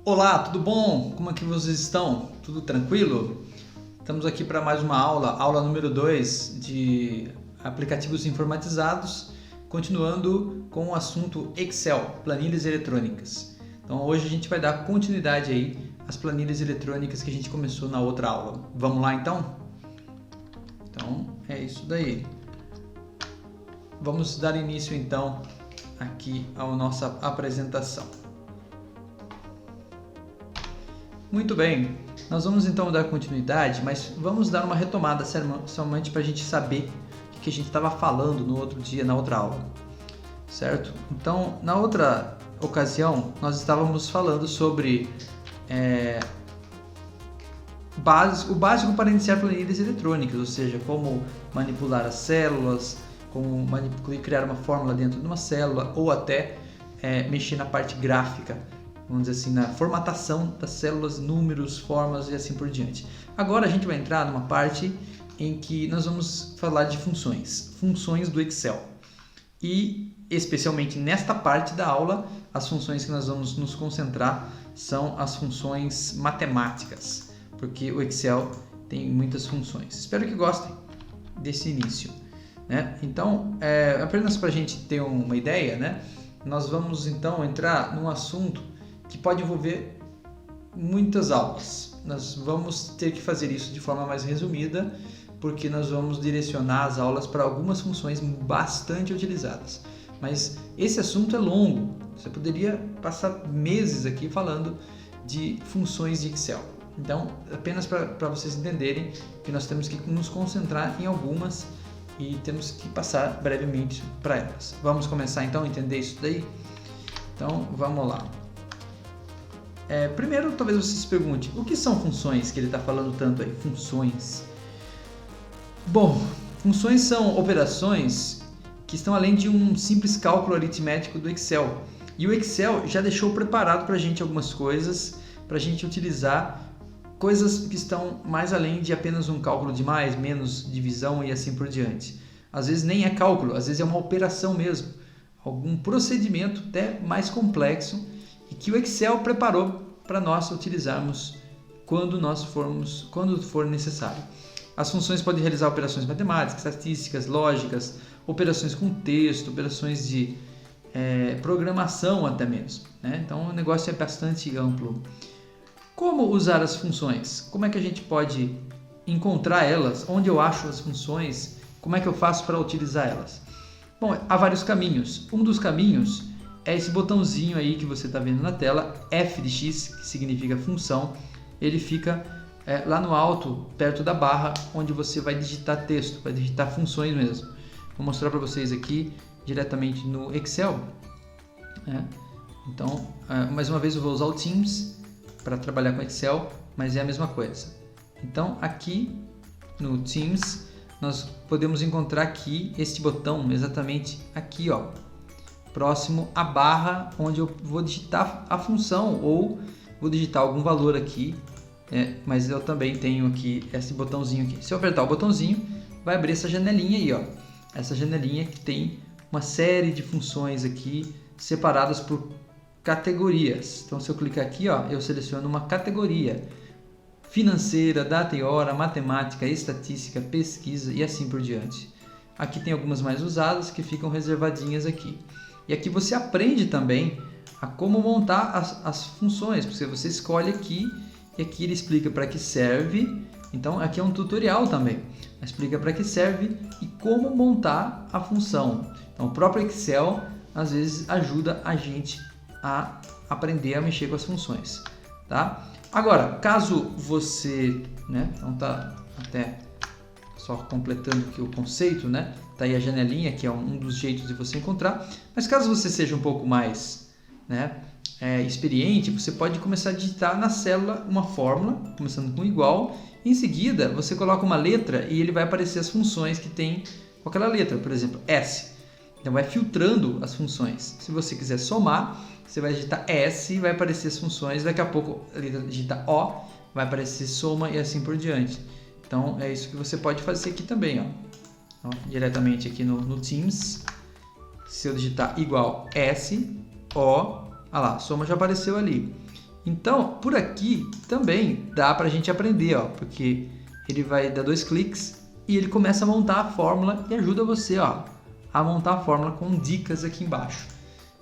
Olá, tudo bom? Como é que vocês estão? Tudo tranquilo? Estamos aqui para mais uma aula número 2 de aplicativos informatizados, continuando com o assunto Excel, planilhas eletrônicas. Então hoje a gente vai dar continuidade aí às planilhas eletrônicas que a gente começou na outra aula. Vamos lá então? Então é isso daí. Vamos dar início então aqui à nossa apresentação. Muito bem, nós vamos então dar continuidade, mas vamos dar uma retomada somente para a gente saber o que a gente estava falando no outro dia, na outra aula, certo? Então, na outra ocasião, nós estávamos falando sobre o básico para iniciar planilhas eletrônicas, ou seja, como manipular as células, como criar uma fórmula dentro de uma célula, ou até mexer na parte gráfica, vamos dizer assim, na formatação das células, números, formas e assim por diante. Agora a gente vai entrar numa parte em que nós vamos falar de funções do Excel. E especialmente nesta parte da aula, as funções que nós vamos nos concentrar são as funções matemáticas, porque o Excel tem muitas funções. Espero que gostem desse início, né? Então, apenas para a gente ter uma ideia, né? Nós vamos então entrar num assunto que pode envolver muitas aulas. Nós vamos ter que fazer isso de forma mais resumida, porque nós vamos direcionar as aulas para algumas funções bastante utilizadas. Mas esse assunto é longo, você poderia passar meses aqui falando de funções de Excel. Então, apenas para vocês entenderem que nós temos que nos concentrar em algumas e temos que passar brevemente para elas. Vamos começar então a entender isso daí? Então, vamos lá. Primeiro, talvez você se pergunte, o que são funções que ele está falando tanto aí? Funções. Bom, funções são operações que estão além de um simples cálculo aritmético do Excel. E o Excel já deixou preparado para a gente algumas coisas, para a gente utilizar coisas que estão mais além de apenas um cálculo de mais, menos, divisão e assim por diante. Às vezes nem é cálculo, às vezes é uma operação mesmo, algum procedimento até mais complexo, e que o Excel preparou para nós utilizarmos quando for necessário. As funções podem realizar operações matemáticas, estatísticas, lógicas, operações com texto, operações de programação até mesmo, né? Então o negócio é bastante amplo. Como usar as funções? Como é que a gente pode encontrar elas? Onde eu acho as funções? Como é que eu faço para utilizar elas? Bom, há vários caminhos. Um dos caminhos é esse botãozinho aí que você está vendo na tela, f de x, que significa função. Ele fica lá no alto, perto da barra, onde você vai digitar texto, vai digitar funções mesmo. Vou mostrar para vocês aqui diretamente no Excel. Então, mais uma vez eu vou usar o Teams para trabalhar com Excel, mas é a mesma coisa. Então, aqui no Teams, nós podemos encontrar aqui este botão, exatamente aqui, ó, próximo à barra, onde eu vou digitar a função ou vou digitar algum valor aqui, mas eu também tenho aqui esse botãozinho aqui. Se eu apertar o botãozinho, vai abrir essa janelinha aí, ó, essa janelinha que tem uma série de funções aqui separadas por categorias. Então, se eu clicar aqui, ó, eu seleciono uma categoria: financeira, data e hora, matemática, estatística, pesquisa e assim por diante. Aqui tem algumas mais usadas que ficam reservadinhas aqui. E aqui você aprende também a como montar as funções, porque você escolhe aqui e aqui ele explica para que serve. Então aqui é um tutorial também, explica para que serve e como montar a função. Então o próprio Excel às vezes ajuda a gente a aprender a mexer com as funções, tá? Agora, caso você, então tá até só completando aqui o conceito, tá aí a janelinha, que é um dos jeitos de você encontrar. Mas caso você seja um pouco mais experiente, você pode começar a digitar na célula uma fórmula, começando com igual. Em seguida, você coloca uma letra e ele vai aparecer as funções que tem com aquela letra, por exemplo, S. Então vai filtrando as funções. Se você quiser somar, você vai digitar S e vai aparecer as funções. Daqui a pouco a letra digita O, vai aparecer soma e assim por diante. Então é isso que você pode fazer aqui também, ó. Então, diretamente aqui no Teams. Se eu digitar igual S, O, olha lá, soma já apareceu ali. Então, por aqui também dá para a gente aprender, ó, porque ele vai dar 2 cliques e ele começa a montar a fórmula e ajuda você, ó, a montar a fórmula com dicas aqui embaixo.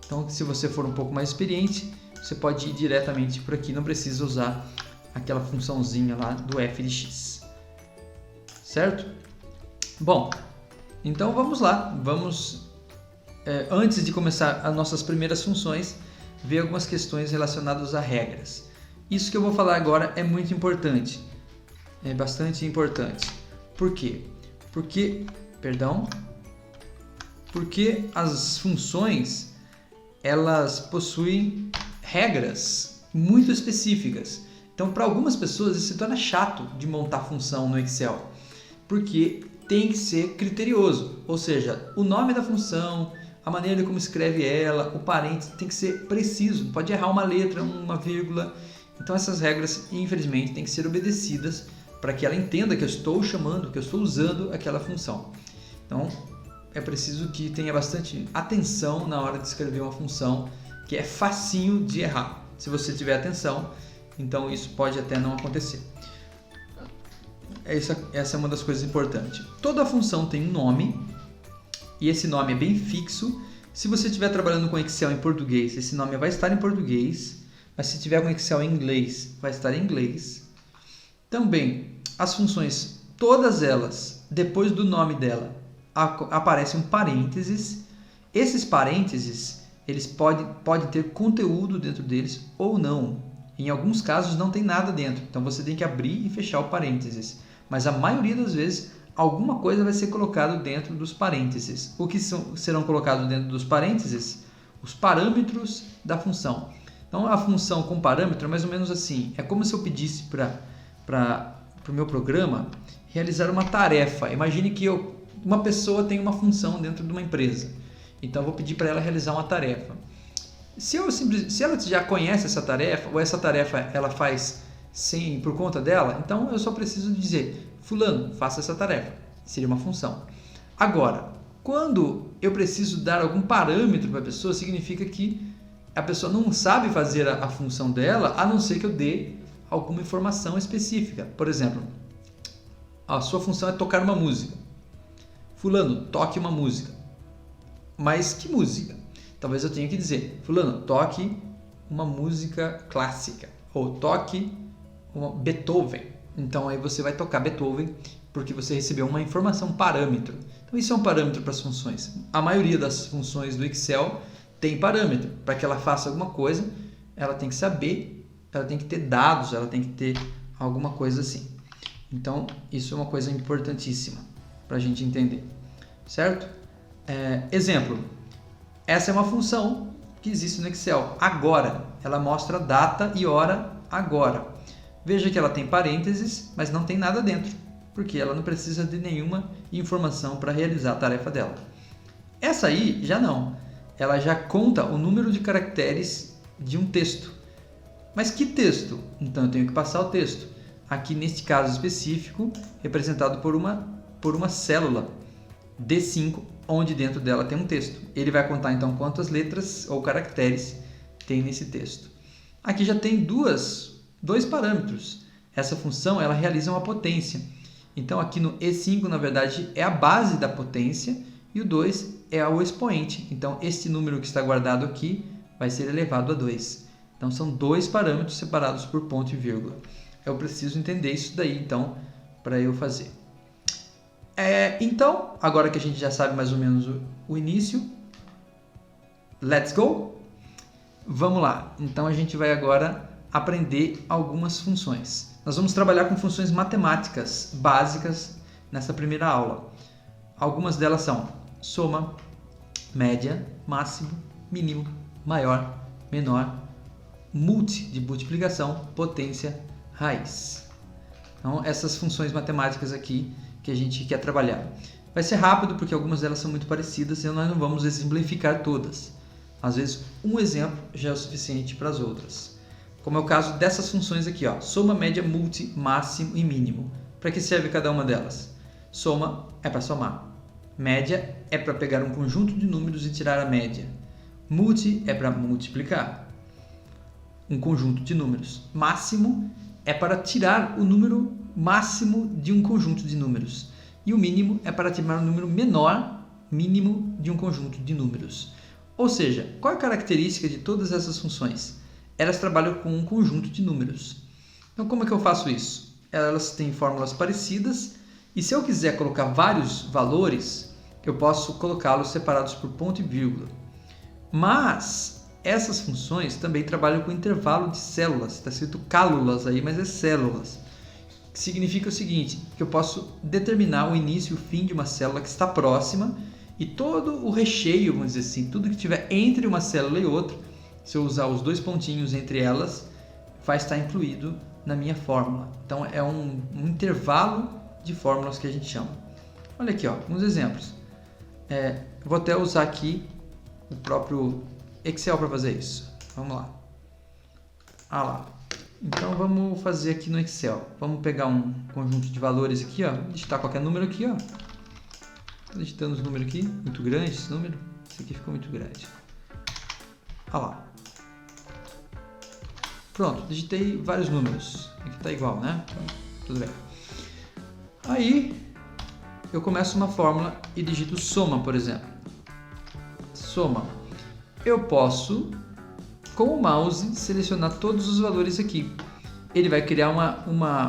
Então, se você for um pouco mais experiente, você pode ir diretamente por aqui, não precisa usar aquela funçãozinha lá do f de x. Certo? Bom, então vamos lá. Vamos, antes de começar as nossas primeiras funções, ver algumas questões relacionadas a regras. Isso que eu vou falar agora é muito importante. É bastante importante. Por quê? Porque as funções, elas possuem regras muito específicas. Então, para algumas pessoas, isso se torna chato de montar função no Excel, porque tem que ser criterioso, ou seja, o nome da função, a maneira como escreve ela, o parênteses tem que ser preciso, não pode errar uma letra, uma vírgula. Então, essas regras, infelizmente, têm que ser obedecidas para que ela entenda que eu estou chamando, que eu estou usando aquela função. Então, é preciso que tenha bastante atenção na hora de escrever uma função, que é facinho de errar. Se você tiver atenção, então isso pode até não acontecer. Essa é uma das coisas importantes. Toda função tem um nome, e esse nome é bem fixo. Se você estiver trabalhando com Excel em português, esse nome vai estar em português, mas se tiver com Excel em inglês, vai estar em inglês. Também, as funções, todas elas, depois do nome dela, aparece um parênteses. Esses parênteses, eles podem ter conteúdo dentro deles ou não. Em alguns casos não tem nada dentro, então você tem que abrir e fechar o parênteses. Mas a maioria das vezes, alguma coisa vai ser colocado dentro dos parênteses. O que serão colocados dentro dos parênteses? Os parâmetros da função. Então, a função com parâmetro é mais ou menos assim. É como se eu pedisse para o meu programa realizar uma tarefa. Imagine que uma pessoa tem uma função dentro de uma empresa. Então, eu vou pedir para ela realizar uma tarefa. Se ela já conhece essa tarefa, ou essa tarefa ela faz por conta dela, então eu só preciso dizer, fulano, faça essa tarefa. Seria uma função. Agora, quando eu preciso dar algum parâmetro para a pessoa, significa que a pessoa não sabe fazer a função dela, a não ser que eu dê alguma informação específica. Por exemplo, a sua função é tocar uma música. Fulano, toque uma música. Mas que música? Talvez eu tenha que dizer, fulano, toque uma música clássica, ou toque uma Beethoven. Então aí você vai tocar Beethoven, porque você recebeu uma informação, um parâmetro. Então isso é um parâmetro para as funções. A maioria das funções do Excel tem parâmetro. Para que ela faça alguma coisa, ela tem que saber, ela tem que ter dados, ela tem que ter alguma coisa assim. Então isso é uma coisa importantíssima para a gente entender. Certo? Exemplo. Essa é uma função que existe no Excel. Agora, ela mostra data e hora agora. Veja que ela tem parênteses, mas não tem nada dentro, porque ela não precisa de nenhuma informação para realizar a tarefa dela. Essa aí já não. Ela já conta o número de caracteres de um texto. Mas que texto? Então eu tenho que passar o texto. Aqui neste caso específico, representado por uma célula D5, onde dentro dela tem um texto. Ele vai contar então quantas letras ou caracteres tem nesse texto. Aqui já tem dois parâmetros. Essa função ela realiza uma potência. Então aqui no E5 na verdade é a base da potência e o 2 é o expoente. Então este número que está guardado aqui vai ser elevado a 2. Então são dois parâmetros separados por ponto e vírgula. Eu preciso entender isso daí então para eu fazer. Então, agora que a gente já sabe mais ou menos o início, let's go! Vamos lá! Então, a gente vai agora aprender algumas funções. Nós vamos trabalhar com funções matemáticas básicas nessa primeira aula. Algumas delas são soma, média, máximo, mínimo, maior, menor, de multiplicação, potência, raiz. Então, essas funções matemáticas aqui que a gente quer trabalhar. Vai ser rápido porque algumas delas são muito parecidas e nós não vamos exemplificar todas. Às vezes, um exemplo já é o suficiente para as outras. Como é o caso dessas funções aqui, ó, soma, média, máximo e mínimo. Para que serve cada uma delas? Soma é para somar. Média é para pegar um conjunto de números e tirar a média. Multi é para multiplicar. um conjunto de números. Máximo é para tirar o número máximo de um conjunto de números. E o mínimo é para tirar o número menor mínimo de um conjunto de números. Ou seja, qual é a característica de todas essas funções? Elas trabalham com um conjunto de números. Então, como é que eu faço isso? Elas têm fórmulas parecidas e se eu quiser colocar vários valores, eu posso colocá-los separados por ponto e vírgula. Mas essas funções também trabalham com intervalo de células. Está escrito cálulas aí, mas é células. Que significa o seguinte, que eu posso determinar o início e o fim de uma célula que está próxima e todo o recheio, vamos dizer assim, tudo que tiver entre uma célula e outra, se eu usar os dois pontinhos entre elas, vai estar incluído na minha fórmula. Então é um intervalo de fórmulas que a gente chama. Olha aqui, ó, alguns exemplos. Vou até usar aqui o próprio Excel para fazer isso. Vamos lá. Lá. Então vamos fazer aqui no Excel. Vamos pegar um conjunto de valores aqui, ó. Digitar qualquer número aqui, ó. Estou digitando os números aqui. Muito grande esse número. Esse aqui ficou muito grande. Lá. Pronto, digitei vários números. Aqui está igual, né? Então, tudo bem. Aí eu começo uma fórmula e digito soma, por exemplo. Soma. Eu posso, com o mouse, selecionar todos os valores aqui. Ele vai criar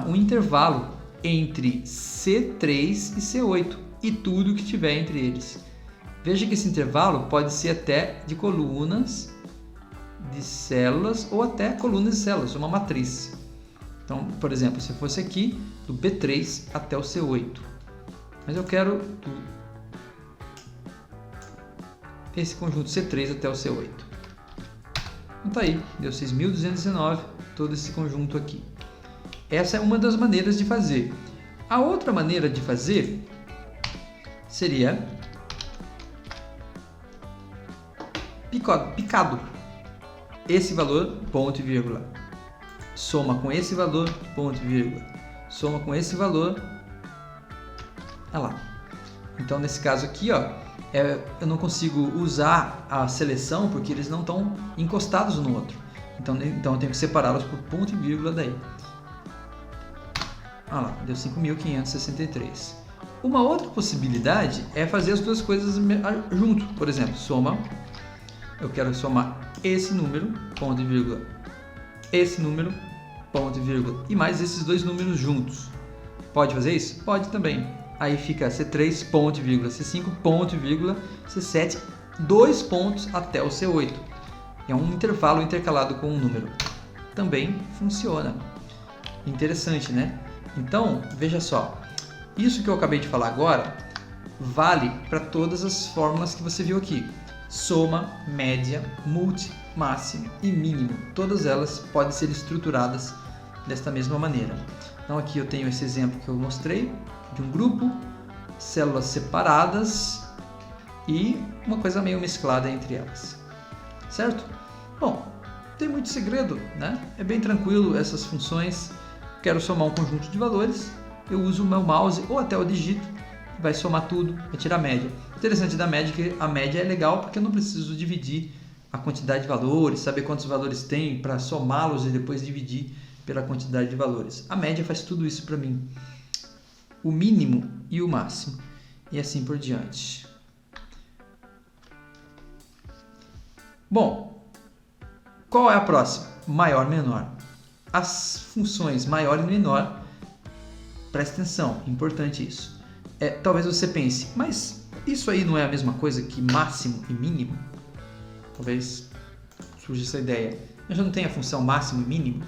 um intervalo entre C3 e C8 e tudo que tiver entre eles. Veja que esse intervalo pode ser até de colunas, de células ou até colunas de células, uma matriz. Então, por exemplo, se fosse aqui do B3 até o C8. Mas eu quero esse conjunto C3 até o C8. Então tá aí, deu 6.219, todo esse conjunto aqui. Essa é uma das maneiras de fazer. A outra maneira de fazer seria picado. Esse valor, ponto e vírgula. Soma com esse valor, ponto e vírgula. Soma com esse valor. Olha lá. Então, nesse caso aqui, ó, eu não consigo usar a seleção porque eles não estão encostados um no outro. Então eu tenho que separá-los por ponto e vírgula daí. Olha lá, deu 5.563. Uma outra possibilidade é fazer as duas coisas junto. Por exemplo, soma. Eu quero somar esse número, ponto e vírgula, esse número, ponto e vírgula, e mais esses dois números juntos. Pode fazer isso? Pode também. Aí fica C3, ponto e vírgula, C5, ponto e vírgula, C7, 2 pontos até o C8. É um intervalo intercalado com um número. Também funciona. Interessante, né? Então, veja só. Isso que eu acabei de falar agora vale para todas as fórmulas que você viu aqui. Soma, média, multi, máximo e mínimo. Todas elas podem ser estruturadas desta mesma maneira. Então aqui eu tenho esse exemplo que eu mostrei de um grupo, células separadas e uma coisa meio mesclada entre elas. Certo? Bom, não tem muito segredo, né? É bem tranquilo essas funções. Quero somar um conjunto de valores, eu uso o meu mouse ou até o digito, vai somar tudo, vai tirar a média. Interessante da média que a média é legal porque eu não preciso dividir a quantidade de valores, saber quantos valores tem para somá-los e depois dividir pela quantidade de valores. A média faz tudo isso para mim. O mínimo e o máximo. E assim por diante. Bom, qual é a próxima? Maior, menor. As funções maior e menor, presta atenção, importante isso. Talvez você pense, mas isso aí não é a mesma coisa que máximo e mínimo? Talvez surja essa ideia. Eu já não tenho a função máximo e mínimo?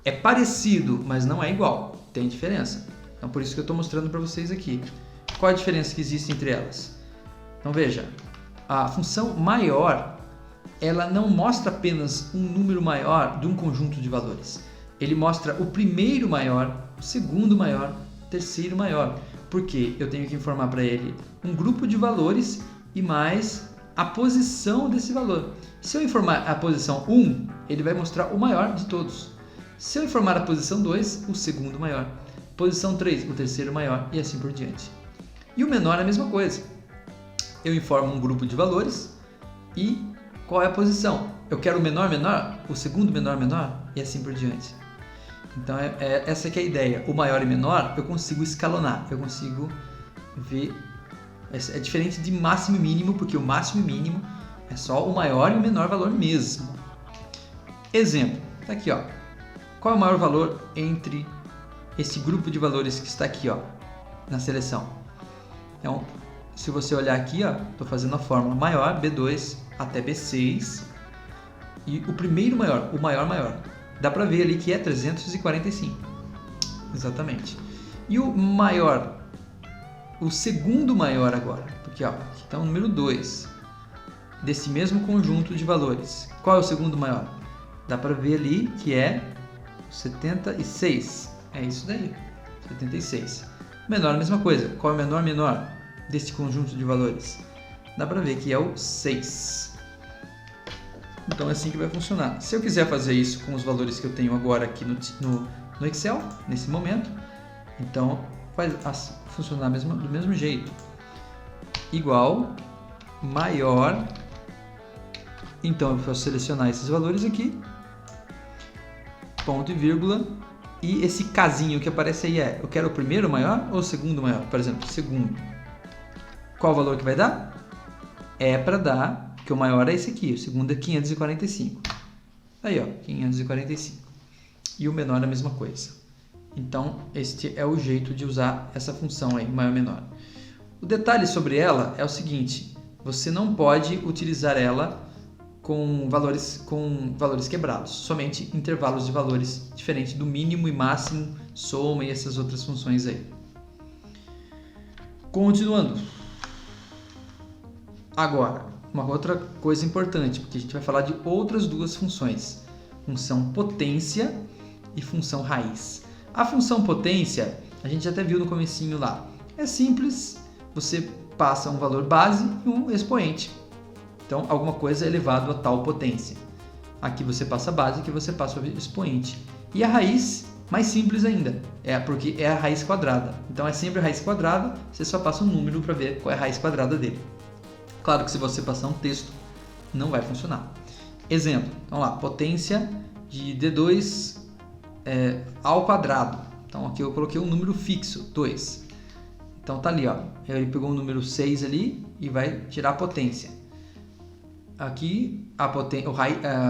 É parecido, mas não é igual. Tem diferença. Então, por isso que eu estou mostrando para vocês aqui. Qual a diferença que existe entre elas? Então, veja. A função maior, ela não mostra apenas um número maior de um conjunto de valores. Ele mostra o primeiro maior, o segundo maior, o terceiro maior. Porque eu tenho que informar para ele um grupo de valores e mais a posição desse valor. Se eu informar a posição 1, ele vai mostrar o maior de todos. Se eu informar a posição 2, o segundo maior. Posição 3, o terceiro maior e assim por diante. E o menor é a mesma coisa. Eu informo um grupo de valores e qual é a posição. Eu quero o menor, o segundo menor, e assim por diante. Então, essa que é a ideia. O maior e menor, eu consigo escalonar, eu consigo ver. É diferente de máximo e mínimo, porque o máximo e mínimo é só o maior e o menor valor mesmo. Exemplo, tá aqui, ó. Qual é o maior valor entre esse grupo de valores que está aqui, ó, na seleção? Então, se você olhar aqui, ó, estou fazendo a fórmula maior, B2 até B6, e o primeiro maior, o maior, dá para ver ali que é 345, exatamente. E o maior, o segundo maior agora, porque ó, aqui está o número 2, desse mesmo conjunto de valores. Qual é o segundo maior? Dá para ver ali que é 76, é isso daí, 76. Menor, a mesma coisa. Qual é o menor desse conjunto de valores? Dá para ver que é o 6. Então é assim que vai funcionar. Se eu quiser fazer isso com os valores que eu tenho agora aqui no Excel, nesse momento, então vai funcionar do mesmo jeito. Igual, maior, então eu posso selecionar esses valores aqui, ponto e vírgula, e esse casinho que aparece aí eu quero o primeiro maior ou o segundo maior? Por exemplo, segundo. Qual o valor que vai dar? É para dar, que o maior é esse aqui, o segundo é 545. Aí, ó, 545. E o menor é a mesma coisa. Então, este é o jeito de usar essa função aí, maior e menor. O detalhe sobre ela é o seguinte, você não pode utilizar ela com valores quebrados, somente intervalos de valores diferentes do mínimo e máximo, soma e essas outras funções aí. Continuando. Agora, uma outra coisa importante, porque a gente vai falar de outras duas funções, função potência e função raiz. A função potência, a gente até viu no comecinho lá, é simples, você passa um valor base e um expoente. Então, alguma coisa é elevado a tal potência. Aqui você passa a base, aqui você passa o expoente. E a raiz, mais simples ainda, porque é a raiz quadrada. Então, é sempre a raiz quadrada, você só passa um número para ver qual é a raiz quadrada dele. Claro que se você passar um texto, não vai funcionar. Exemplo, então lá, potência de D2 ao quadrado. Então, aqui eu coloquei um número fixo, 2. Então, tá ali, ó. Ele pegou o número 6 ali e vai tirar a potência. Aqui a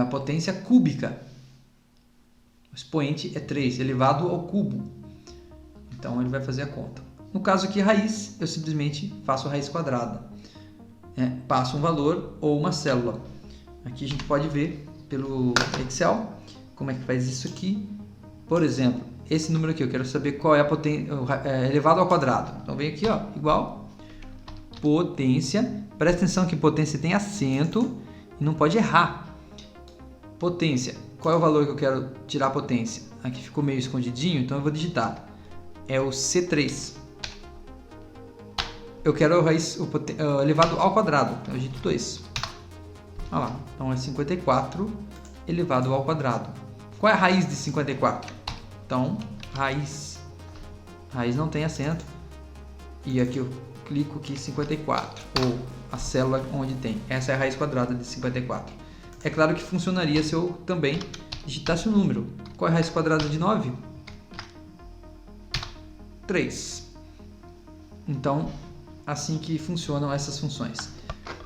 potência cúbica, o expoente é 3, elevado ao cubo, então ele vai fazer a conta. No caso aqui raiz, eu simplesmente faço a raiz quadrada, passo um valor ou uma célula. Aqui a gente pode ver pelo Excel como é que faz isso aqui. Por exemplo, esse número aqui eu quero saber qual é a potência elevado ao quadrado, então vem aqui, ó, igual potência. Presta atenção que potência tem acento e não pode errar. Potência. Qual é o valor que eu quero tirar a potência? Aqui ficou meio escondidinho, então eu vou digitar. É o C3. Eu quero o elevado ao quadrado, então eu digito 2. Olha lá, então é 54 elevado ao quadrado. Qual é a raiz de 54? Então, raiz não tem acento. E aqui eu clico aqui 54, ou a célula onde tem. Essa é a raiz quadrada de 54. É claro que funcionaria se eu também digitasse o número. Qual é a raiz quadrada de 9? 3. Então, assim que funcionam essas funções.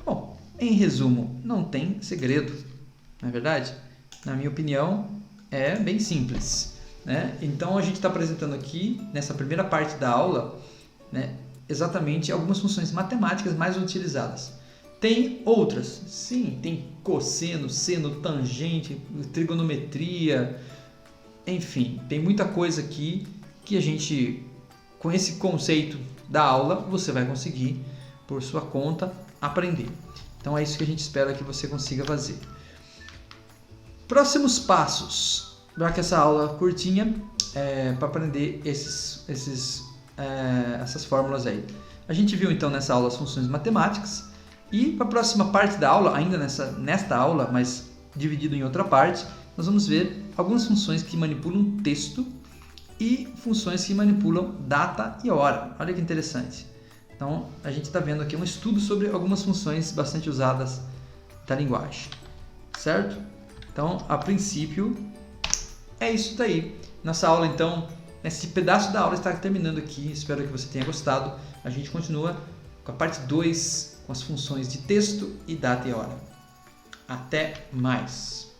Bom, em resumo, não tem segredo, não é verdade? Na minha opinião, é bem simples, né? Então, a gente está apresentando aqui, nessa primeira parte da aula, né, exatamente algumas funções matemáticas mais utilizadas. Tem outras, sim, tem cosseno, seno, tangente, trigonometria, enfim, tem muita coisa aqui que a gente, com esse conceito da aula, você vai conseguir, por sua conta, aprender. Então é isso que a gente espera que você consiga fazer. Próximos passos, já que essa aula curtinha, para aprender essas fórmulas aí. A gente viu então nessa aula as funções matemáticas e para a próxima parte da aula, ainda nesta aula, mas dividido em outra parte, nós vamos ver algumas funções que manipulam texto e funções que manipulam data e hora. Olha que interessante. Então a gente está vendo aqui um estudo sobre algumas funções bastante usadas da linguagem, certo? Então, a princípio, é isso daí. Nossa aula, então, esse pedaço da aula está terminando aqui. Espero que você tenha gostado. A gente continua com a parte 2, com as funções de texto e data e hora. Até mais!